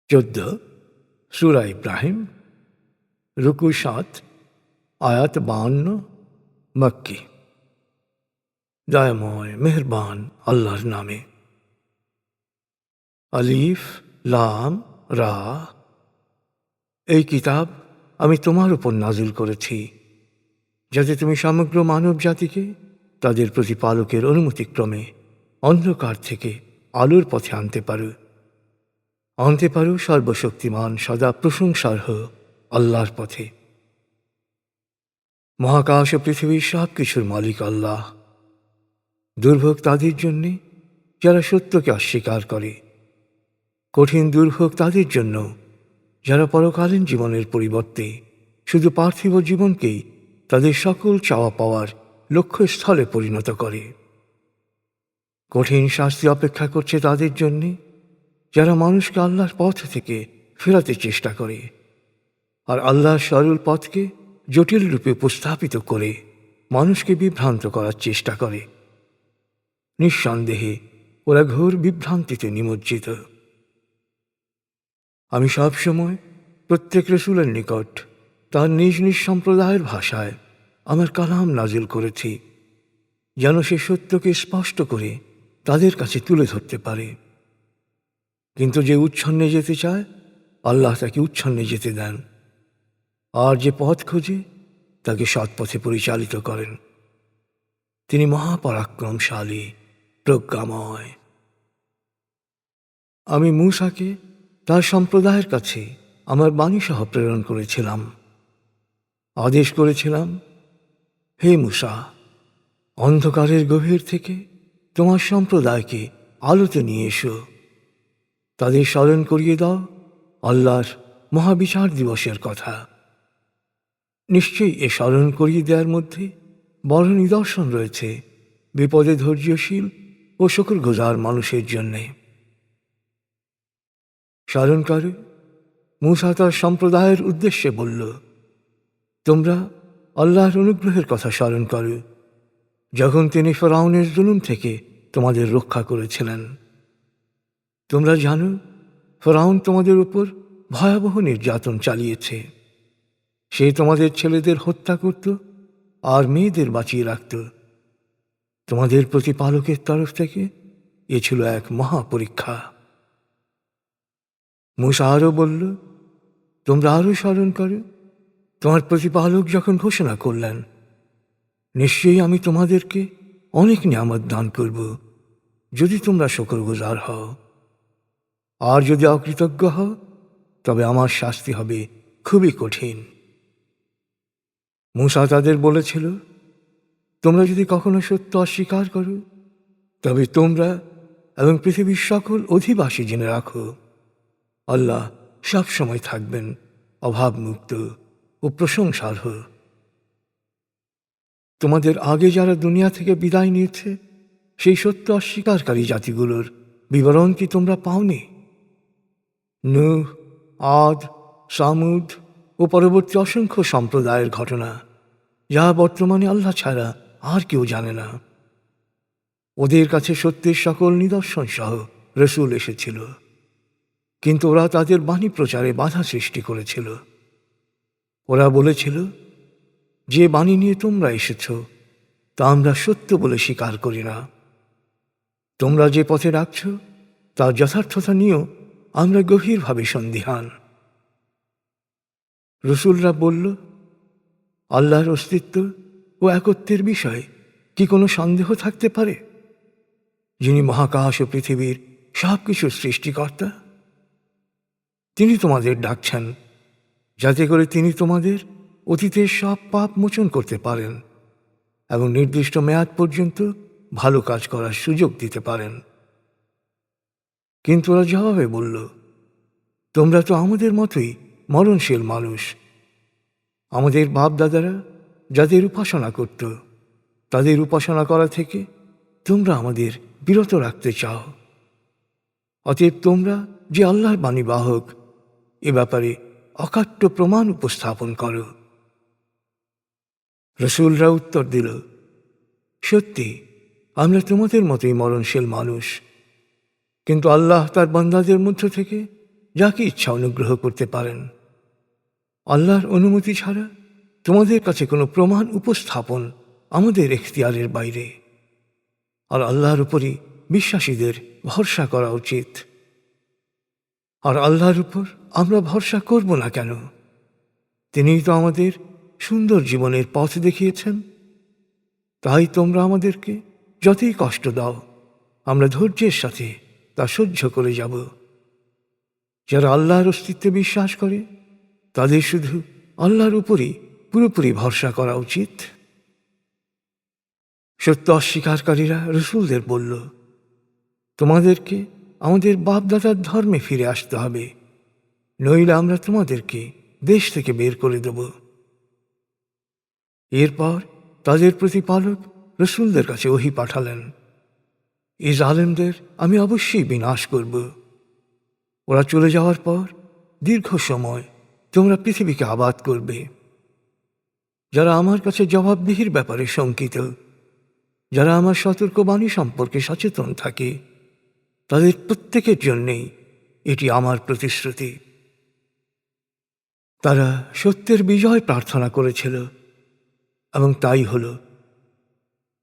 14 সূরা ইব্রাহিম রুকু 7 আয়াত 52 মক্কি। দয়াময় মেহেরবান আল্লাহর নামে। আলিফ লাম রা। এই কিতাব আমি তোমার উপর নাজিল করেছি যাতে তুমি সমগ্র মানব জাতিকে তাদের প্রতিপালকের অনুমতিক্রমে অন্ধকার থেকে আলোর পথে আনতে পারো সর্বশক্তিমান সদা প্রশংসার্হ আল্লাহর পথে। মহাকাশ ও পৃথিবীর সব কিছুর মালিক আল্লাহ। দুর্ভোগ তাদের জন্যে যারা সত্যকে অস্বীকার করে, কঠিন দুর্ভোগ তাদের জন্য যারা পরকালীন জীবনের পরিবর্তে শুধু পার্থিব জীবনকেই তাদের সকল চাওয়া পাওয়ার লক্ষ্যস্থলে পরিণত করে। কঠিন শাস্তি অপেক্ষা করছে তাদের জন্যে যারা মানুষকে আল্লাহর পথ থেকে ফেরাতে চেষ্টা করে আর আল্লাহর সরল পথকে জটিল রূপে উপস্থাপিত করে মানুষকে বিভ্রান্ত করার চেষ্টা করে। নিঃসন্দেহে ওরা ঘোর বিভ্রান্তিতে নিমজ্জিত। আমি সবসময় প্রত্যেক রসুলের নিকট তার নিজ নিজ সম্প্রদায়ের ভাষায় আমার কালাম নাজিল করেছি যেন সে সত্যকে স্পষ্ট করে তাদের কাছে তুলে ধরতে পারে। কিন্তু যে উচ্ছন্নে যেতে চায় আল্লাহ তাকে উচ্ছন্নে যেতে দেন, আর যে পথ খোঁজে তাকে সৎ পথে পরিচালিত করেন। তিনি মহাপরাক্রমশালী প্রজ্ঞাময়। আমি মূসাকে তার সম্প্রদায়ের কাছে আমার বাণী সহ প্রেরণ করেছিলাম। আদেশ করেছিলাম, হে মূসা, অন্ধকারের গভীর থেকে তোমার সম্প্রদায়কে আলোতে নিয়ে এসো। তাদের স্মরণ করিয়ে দাও আল্লাহর মহাবিচার দিবসের কথা। নিশ্চয়ই এ স্মরণ করিয়ে দেওয়ার মধ্যে বড় নিদর্শন রয়েছে বিপদে ধৈর্যশীল ও শুকরগুজার মানুষের জন্যে। স্মরণ করে মূসা তার সম্প্রদায়ের উদ্দেশ্যে বলল, তোমরা আল্লাহর অনুগ্রহের কথা স্মরণ করো যখন তিনি ফেরাউনের জুলুম থেকে তোমাদের রক্ষা করেছিলেন। তোমরা জানো ফেরাউন তোমাদের উপর ভয়াবহ নির্যাতন চালিয়েছে। সে তোমাদের ছেলেদের হত্যা করত আর মেয়েদের বাঁচিয়ে রাখত। তোমাদের প্রতিপালকের তরফ থেকে এ ছিল এক মহাপরীক্ষা। মূসা আরও বলল, তোমরা আরও স্মরণ করো তোমার প্রতিপালক যখন ঘোষণা করলেন, নিশ্চয়ই আমি তোমাদেরকে অনেক নিয়ামত দান করব যদি তোমরা শুকরগুজার হও, আর যদি অকৃতজ্ঞ হও তবে আমার শাস্তি হবে খুবই কঠিন। মূসা তাদের বলেছিল, তোমরা যদি কখনো সত্য অস্বীকার করো তবে তোমরা এবং পৃথিবীর সকল অধিবাসী জেনে রাখো আল্লাহ সব সময় থাকবেন অভাবমুক্ত ও প্রশংসার্হ। তোমাদের আগে যারা দুনিয়া থেকে বিদায় নিয়েছে সেই সত্য অস্বীকারী জাতিগুলোর বিবরণ কি তোমরা পাওনি? নূহ, আদ, সামুদ ও পরবর্তী অসংখ্য সম্প্রদায়ের ঘটনা যা বর্তমানে আল্লাহ ছাড়া আর কেউ জানে না। ওদের কাছে সত্যের সকল নিদর্শন সহ রসুল এসেছিল, কিন্তু ওরা তাদের বাণী প্রচারে বাধা সৃষ্টি করেছিল। ওরা বলেছিল, যে বাণী নিয়ে তোমরা এসেছ তা আমরা সত্য বলে স্বীকার করি না। তোমরা যে পথে রাখছ তার যথার্থতা নিয়েও আমরা গভীরভাবে সন্দিহান। রসুলরা বলল, আল্লাহর অস্তিত্ব ও একত্বের বিষয়ে কি কোনো সন্দেহ থাকতে পারে, যিনি মহাকাশ ও পৃথিবীর সব কিছুর সৃষ্টিকর্তা? তিনি তোমাদের ডাকছেন যাতে করে তিনি তোমাদের অতীতের সব পাপ মোচন করতে পারেন এবং নির্দিষ্ট মেয়াদ পর্যন্ত ভালো কাজ করার সুযোগ দিতে পারেন। কিন্তু ওরা জবাবে বলল, তোমরা তো আমাদের মতোই মরণশীল মানুষ। আমাদের বাপ দাদারা যাদের উপাসনা করত তাদের উপাসনা করা থেকে তোমরা আমাদের বিরত রাখতে চাও। অতএব তোমরা যে আল্লাহর বাণী বাহক এ ব্যাপারে অকাট্য প্রমাণ উপস্থাপন করো। রসুলরা উত্তর দিল, সত্যি আমরা তোমাদের মতোই মরণশীল মানুষ, কিন্তু আল্লাহ তার বান্দাদের মধ্য থেকে যাকে ইচ্ছা অনুগ্রহ করতে পারেন। আল্লাহর অনুমতি ছাড়া তোমাদের কাছে কোনো প্রমাণ উপস্থাপন আমাদের এখতিয়ারের বাইরে। আর আল্লাহর উপরই বিশ্বাসীদের ভরসা করা উচিত। আর আল্লাহর উপর আমরা ভরসা করব না কেন? তিনিই তো আমাদের সুন্দর জীবনের পথ দেখিয়েছেন। তাই তোমরা আমাদেরকে যতই কষ্ট দাও, আমরা ধৈর্যের সাথে তা সহ্য করে যাব। যারা আল্লাহর অস্তিত্বে বিশ্বাস করে তাদের শুধু আল্লাহর উপরই পুরোপুরি ভরসা করা উচিত। সত্য অস্বীকারীরা রসুলদের বলল, তোমাদেরকে আমাদের বাপদাদার ধর্মে ফিরে আসতে হবে, নইলে আমরা তোমাদেরকে দেশ থেকে বের করে দেব। এরপর তাদের প্রতিপালক রসুলদের কাছে ওহী পাঠালেন, এই জালেমদের আমি অবশ্যই বিনাশ করব। ওরা চলে যাওয়ার পর দীর্ঘ সময় তোমরা পৃথিবীকে আবাদ করবে। যারা আমার কাছে জবাবদিহির ব্যাপারে শঙ্কিত, যারা আমার সতর্কবাণী সম্পর্কে সচেতন থাকে, তাদের প্রত্যেকের জন্যেই এটি আমার প্রতিশ্রুতি। তারা সত্যের বিজয় প্রার্থনা করেছিল এবং তাই হল।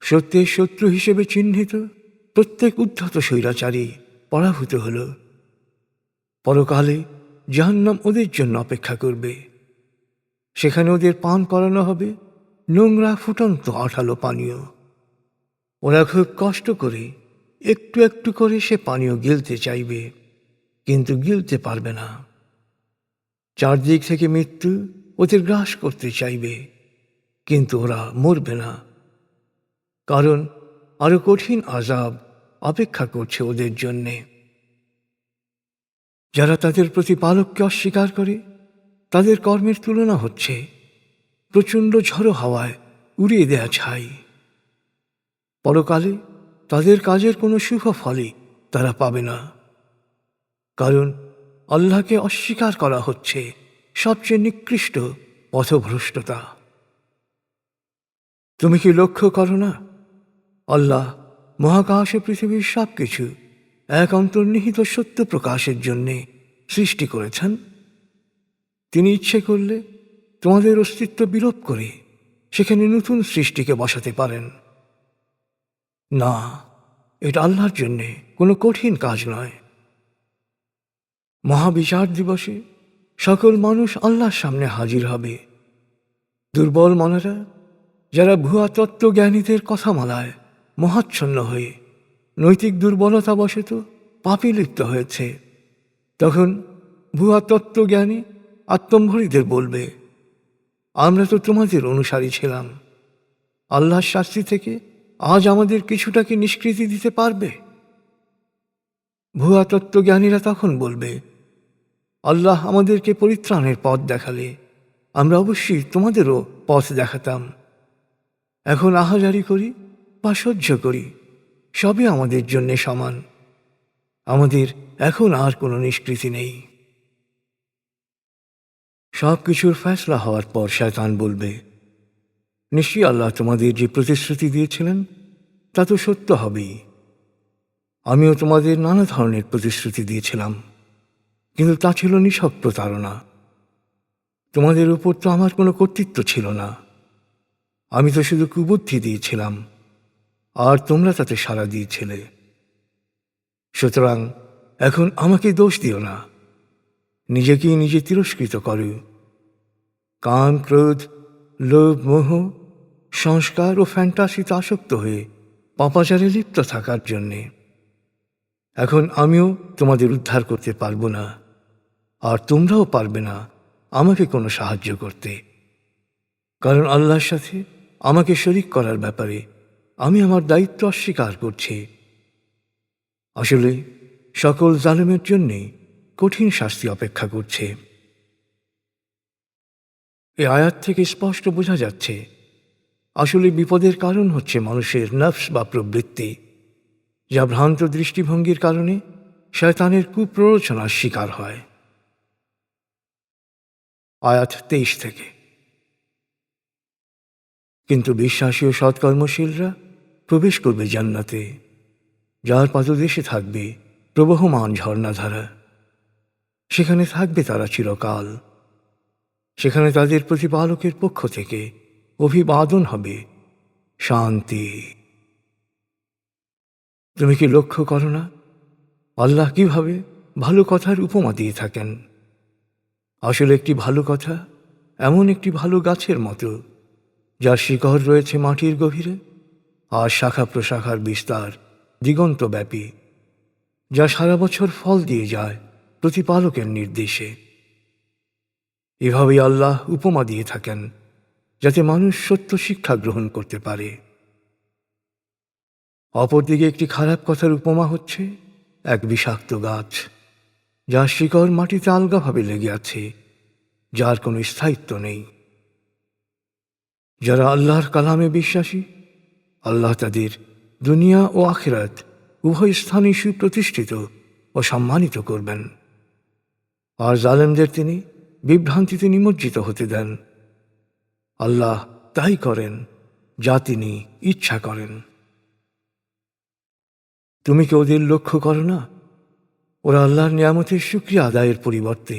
সত্যের শত্রু হিসেবে চিহ্নিত প্রত্যেক উদ্ধত স্বৈরাচারী পরাভূত হল। পরকালে জাহান্নাম ওদের জন্য অপেক্ষা করবে। সেখানে ওদের পান করানো হবে নোংরা ফুটন্ত আঠালো পানীয়। ওরা খুব কষ্ট করে একটু একটু করে সে পানীয় গিলতে চাইবে, কিন্তু গিলতে পারবে না। চারদিক থেকে মৃত্যু ওদের গ্রাস করতে চাইবে, কিন্তু ওরা মরবে না, কারণ আরো কঠিন আযাব অপেক্ষা করছে ওদের জন্যে। যারা তাদের প্রতিপালককে অস্বীকার করে, তাদের কর্মের তুলনা হচ্ছে প্রচণ্ড ঝড়ো হাওয়ায় উড়িয়ে দেয়া ছাই। পরকালে তাদের কাজের কোনো শুভ ফলই তারা পাবে না, কারণ আল্লাহকে অস্বীকার করা হচ্ছে সবচেয়ে নিকৃষ্ট পথভ্রষ্টতা। তুমি কি লক্ষ্য করো না, আল্লাহ মহাকাশ ও পৃথিবীর সব কিছু এক অন্তর্নিহিত সত্য প্রকাশের জন্যে সৃষ্টি করেছেন? তিনি ইচ্ছে করলে তোমাদের অস্তিত্ব বিলোপ করে সেখানে নতুন সৃষ্টিকে বসাতে পারেন। না, এটা আল্লাহর জন্যে কোনো কঠিন কাজ নয়। মহাবিচার দিবসে সকল মানুষ আল্লাহর সামনে হাজির হবে। দুর্বল মনেরা, যারা ভুয়া তত্ত্বজ্ঞানীদের কথামালায় মহাচ্ছন্ন হয়ে নৈতিক দুর্বলতাবশত পাপে লিপ্ত হয়েছে, তখন ভুয়া তত্ত্বজ্ঞানী আত্মম্ভরীদের বলবে, আমরা তো তোমাদের অনুসারী ছিলাম। আল্লাহর শাস্তি থেকে আজ আমাদের কিছুটা কি নিষ্কৃতি দিতে পারবে? ভুয়া তত্ত্বজ্ঞানীরা তখন বলবে, আল্লাহ আমাদেরকে পরিত্রাণের পথ দেখালে আমরা অবশ্যই তোমাদেরও পথ দেখাতাম। এখন আহাজারি করি বা সহ্য করি, সবই আমাদের জন্যে সমান। আমাদের এখন আর কোনো নিষ্কৃতি নেই। সব কিছুর ফয়সলা হওয়ার পর শয়তান বলবে, নিশ্চয়ই আল্লাহ তোমাদের যে প্রতিশ্রুতি দিয়েছিলেন তা তো সত্য হবেই। আমিও তোমাদের নানা ধরনের প্রতিশ্রুতি দিয়েছিলাম, কিন্তু তা ছিল নিছক প্রতারণা। তোমাদের উপর তো আমার কোনো কর্তৃত্ব ছিল না। আমি তো শুধু কুবুদ্ধি দিয়েছিলাম, আর তোমরা তাতে সাড়া দিয়েছিলে। সুতরাং এখন আমাকে দোষ দিও না, নিজেকেই নিজে তিরস্কৃত করো। কাম, ক্রোধ, লোভ, মোহ, সংস্কার ও ফ্যান্টাসিতে আসক্ত হয়ে পাপাচারে লিপ্ত থাকার জন্যে। এখন আমিও তোমাদের উদ্ধার করতে পারবো না, আর তোমরাও পারবে না আমাকে কোনো সাহায্য করতে, কারণ আল্লাহর সাথে আমাকে শরীক করার ব্যাপারে আমি আমার দায়িত্ব অস্বীকার করছি। আসলে সকল জালেমের জন্যে কঠিন শাস্তি অপেক্ষা করছে। এই আয়াত থেকে স্পষ্ট বোঝা যাচ্ছে, আসলে বিপদের কারণ হচ্ছে মানুষের নফস বা প্রবৃত্তি, যা ভ্রান্ত দৃষ্টিভঙ্গির কারণে শয়তানের কুপ্ররোচনার শিকার হয়। আয়াত 23 থেকে। কিন্তু বিশ্বাসী ও সৎকর্মশীলরা প্রবেশ করবে জান্নাতে, যার পাদদেশে থাকবে প্রবহমান ঝর্ণাধারা। সেখানে থাকবে তারা চিরকাল। সেখানে তাদের প্রতিপালকের পক্ষ থেকে অভিবাদন হবে, শান্তি। তুমি কি লক্ষ্য করো না আল্লাহ কিভাবে ভালো কথার উপমা দিয়ে থাকেন? আসলে একটি ভালো কথা এমন একটি ভালো গাছের মতো, যার শিকড় রয়েছে মাটির গভীরে আর শাখা প্রশাখার বিস্তার দিগন্তব্যাপী, যা সারা বছর ফল দিয়ে যায় প্রতিপালকের নির্দেশে। এভাবেই আল্লাহ উপমা দিয়ে থাকেন, যাতে মানুষ সত্য শিক্ষা গ্রহণ করতে পারে। অপরদিকে একটি খারাপ কথার উপমা হচ্ছে এক বিষাক্ত গাছ, যার শিকড় মাটিতে আলগাভাবে লেগে আছে, যার কোনো স্থায়িত্ব নেই। যারা আল্লাহর কালামে বিশ্বাসী, আল্লাহ তাদের দুনিয়া ও আখিরাত উভয় স্থানেই সুপ্রতিষ্ঠিত ও সম্মানিত করবেন, আর জালেমদের তিনি বিভ্রান্তিতে নিমজ্জিত হতে দেন। আল্লাহ তাই করেন যা তিনি ইচ্ছা করেন। তুমি কি ওদের লক্ষ্য করো না? ওরা আল্লাহর নিয়ামতের শুকরিয়া আদায়ের পরিবর্তে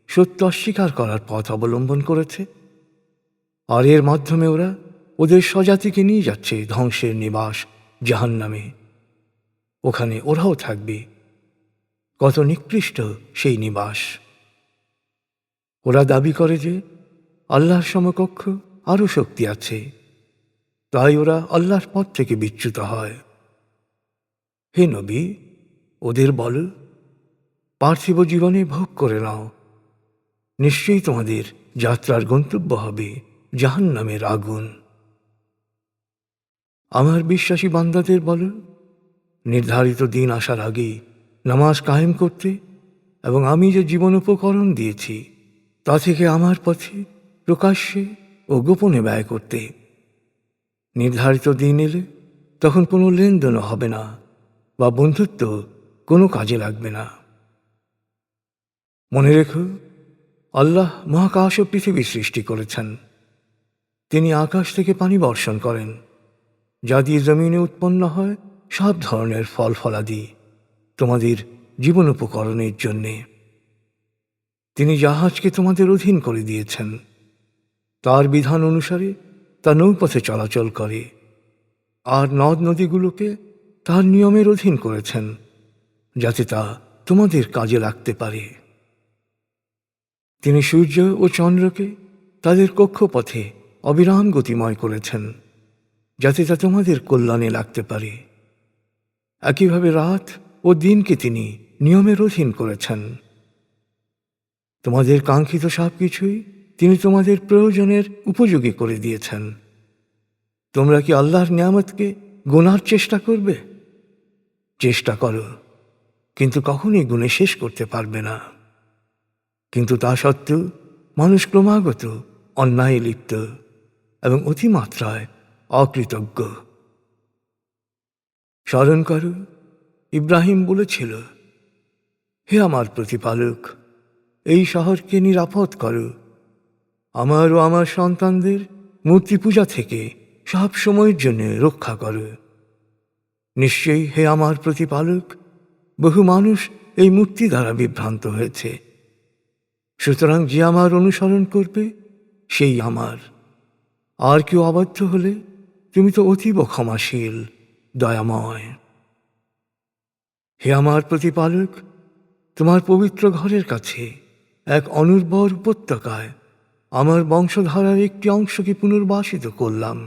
সত্য অস্বীকার করার পথ অবলম্বন করেছে, আর এর মাধ্যমে ওরা ওদের স্বজাতিকে নিয়ে যাচ্ছে ধ্বংসের নিবাস জাহান্নামে। ওখানে ওরাও থাকবে। কত নিকৃষ্ট সেই নিবাস! ওরা দাবি করে যে আল্লাহর সমকক্ষ আরও শক্তি আছে, তাই ওরা আল্লাহর পথ থেকে বিচ্যুত হয়। হে নবী, ওদের বল, পার্থিব জীবনে ভোগ করে নাও। নিশ্চয়ই তোমাদের যাত্রার গন্তব্য হবে জাহান্নামের আগুন। আমার বিশ্বাসী বান্দাদের বল, নির্ধারিত দিন আসার আগেই নামাজ কায়েম করতে এবং আমি যে জীবন উপকরণ দিয়েছি তা থেকে আমার পথে প্রকাশ্যে ও গোপনে ব্যয় করতে। নির্ধারিত দিন এলে তখন কোনো লেনদেনও হবে না বা বন্ধুত্ব কোনো কাজে লাগবে না। মনে রেখো, আল্লাহ মহাকাশ ও পৃথিবী সৃষ্টি করেছেন। তিনি আকাশ থেকে পানি বর্ষণ করেন, যা দিয়ে জমিনে উৎপন্ন হয় সব ধরনের ফল ফলাদি তোমাদের জীবন উপকরণের জন্যে। তিনি জাহাজকে তোমাদের অধীন করে দিয়েছেন। তার বিধান অনুসারে তা নৌপথে চলাচল করে, আর নদ নদীগুলোকে তার নিয়মের অধীন করেছেন, যাতে তা তোমাদের কাজে লাগতে পারে। তিনি সূর্য ও চন্দ্রকে তাদের কক্ষপথে অবিরাম গতিময় করেছেন, যাতে তা তোমাদের কল্যাণে লাগতে পারে। একইভাবে রাত ও দিনকে তিনি নিয়মের অধীন করেছেন। তোমাদের কাঙ্ক্ষিত সব কিছুই তিনি তোমাদের প্রয়োজনের উপযোগী করে দিয়েছেন। তোমরা কি আল্লাহর নিয়ামতকে গোনার চেষ্টা করবে? চেষ্টা করো, কিন্তু কখনই গুণে শেষ করতে পারবে না। কিন্তু তা সত্ত্বেও মানুষ ক্রমাগত অন্যায়ে লিপ্ত এবং অতিমাত্রায় অকৃতজ্ঞ। স্মরণ করো, ইব্রাহিম বলেছিল, হে আমার প্রতিপালক, এই শহরকে নিরাপদ করো। আমার ও আমার সন্তানদের মূর্তি পূজা থেকে সব সময়ের জন্য রক্ষা করো। নিশ্চয়ই হে আমার প্রতিপালক, বহু মানুষ এই মূর্তি দ্বারা বিভ্রান্ত হয়েছে। সুতরাং যে আমার অনুসরণ করবে সেই আমার। আর কেউ অবাধ্য হলে তুমি তো অতীব ক্ষমাশীল, দয়াময়। হে আমার প্রতিপালক, তোমার পবিত্র ঘরের কাছে এক অনুর্বর উপত্যকায় আমার বংশধারার একটি অংশকে পুনর্বাসিত করলাম,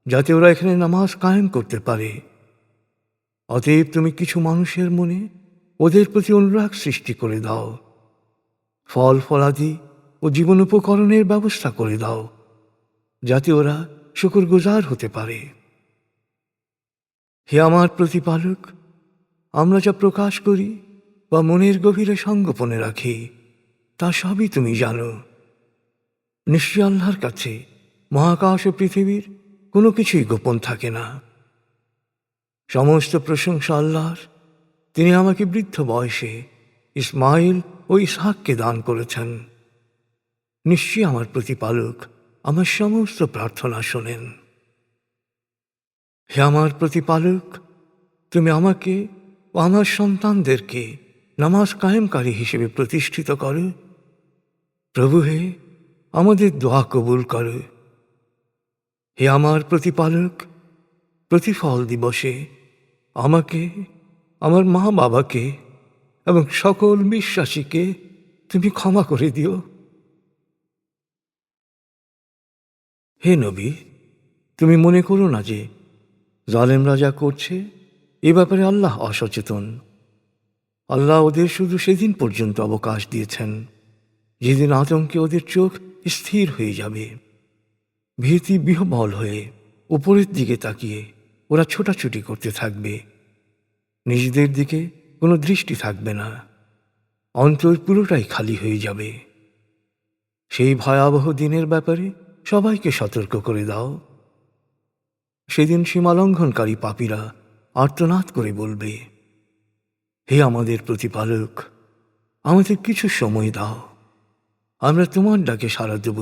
যাতে ওরা এখানে নামাজ কায়েম করতে পারে। অতএব তুমি কিছু মানুষের মনে ওদের প্রতি অনুরাগ সৃষ্টি করে দাও, ফল ফলাদি ও জীবন উপকরণের ব্যবস্থা করে দাও, যাতে ওরা শুকরগুজার হতে পারে। হে আমার প্রতিপালক, আমরা যা প্রকাশ করি বা মনের গভীরে সংগোপনে রাখি তা সবই তুমি জানো। নিশ্চয় আল্লাহর কাছে মহাকাশ ও পৃথিবীর কোনো কিছুই গোপন থাকে না। সমস্ত প্রশংসা আল্লাহর। তিনি আমাকে বৃদ্ধ বয়সে ইসমাইল ও ইসহাককে দান করেছেন। নিশ্চয়ই আমার প্রতিপালক আমার সমস্ত প্রার্থনা শোনেন। হে আমার প্রতিপালক, তুমি আমাকে ও আমার সন্তানদেরকে নামাজ কায়েমকারী হিসেবে প্রতিষ্ঠিত করো। প্রভু হে, আমাদের দোয়া কবুল করো। হে আমার প্রতিপালক, প্রতিফল দিবসে আমাকে, আমার মা বাবাকে এবং সকল বিশ্বাসীকে তুমি ক্ষমা করে দিও। হে নবী, তুমি মনে করো না যে জালেমরা যা করছে এ ব্যাপারে আল্লাহ অসচেতন। আল্লাহ ওদের শুধু সেদিন পর্যন্ত অবকাশ দিয়েছেন যেদিন আতঙ্কে ওদের চোখ স্থির হয়ে যাবে। ভীতি বিহ্বল হয়ে উপরের দিকে তাকিয়ে ওরা ছোটাছুটি করতে থাকবে। নিজেদের দিকে কোনো দৃষ্টি থাকবে না, অন্তর পুরোটাই খালি হয়ে যাবে। সেই ভয়াবহ দিনের ব্যাপারে সবাইকে সতর্ক করে দাও। সেদিন সীমালঙ্ঘনকারী পাপীরা আর্তনাদ করে বলবে, হে আমাদের প্রতিপালক, আমাদের কিছু সময় দাও, আমরা তোমার ডাকে সাড়া দেব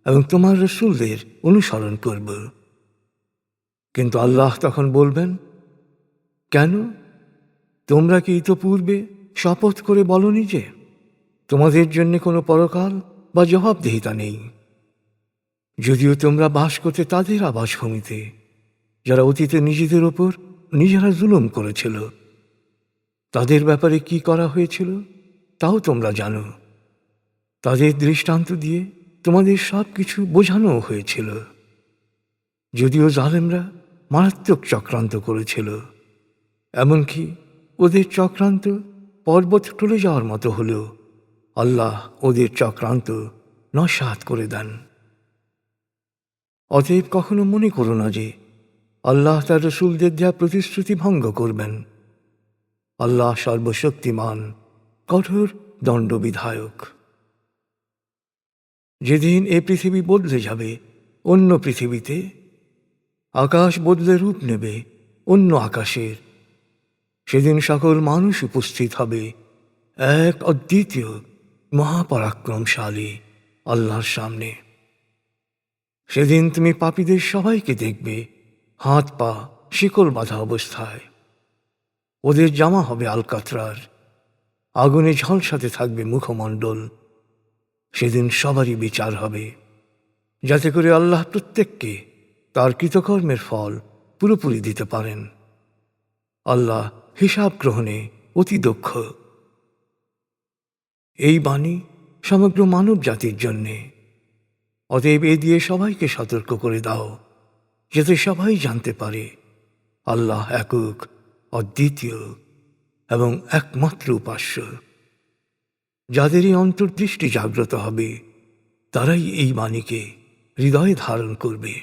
এবং তোমার রসূলদের অনুসরণ করব। কিন্তু আল্লাহ তখন বলবেন, কেন? তোমরা কি ইতপূর্বে শপথ করে বলনি যে তোমাদের জন্য কোনো পরকাল বা জবাবদিহিতা নেই? যদিও তোমরা বাস করতে তাদের আবাসভূমিতে যারা অতীতে নিজেদের ওপর নিজেরা জুলুম করেছিল, তাদের ব্যাপারে কি করা হয়েছিল তাও তোমরা জানো। তাদের দৃষ্টান্ত দিয়ে তোমাদের সব কিছু বোঝানো হয়েছিল। যদিও জালেমরা মারাত্মক চক্রান্ত করেছিল, এমনকি ওদের চক্রান্ত পর্বত টলে যাওয়ার মতো হলেও আল্লাহ ওদের চক্রান্ত নস্যাৎ করে দেন। অতএব কখনো মনে করো না যে আল্লাহ তার রসূলদের দেয়া প্রতিশ্রুতি ভঙ্গ করবেন। আল্লাহ সর্বশক্তিমান, কঠোর দণ্ডবিধায়ক। যেদিন এ পৃথিবী বদলে যাবে অন্য পৃথিবীতে, আকাশ বদলে রূপ নেবে অন্য আকাশের, সেদিন সকল মানুষ উপস্থিত হবে এক অদ্বিতীয় মহাপরাক্রমশালী আল্লাহর সামনে। সেদিন তুমি পাপীদের সবাইকে দেখবে হাত পা শিকল বাঁধা অবস্থায়। ওদের জামা হবে আলকাতরার, আগুনে ঝলসাতে থাকবে মুখমণ্ডল। সেদিন সবারই বিচার হবে, যাতে করে আল্লাহ প্রত্যেককে তার কৃতকর্মের ফল পুরোপুরি দিতে পারেন। আল্লাহ হিসাব গ্রহণে অতি দক্ষ। এই বাণী সমগ্র মানব জাতির জন্যে। অতএব এ দিয়ে সবাইকে সতর্ক করে দাও, যাতে সবাই জানতে পারে আল্লাহ একক, অদ্বিতীয় এবং একমাত্র উপাস্য। যাদের এই অন্তর্দৃষ্টি জাগ্রত হবে তারাই এই বাণীকে হৃদয়ে ধারণ করবে।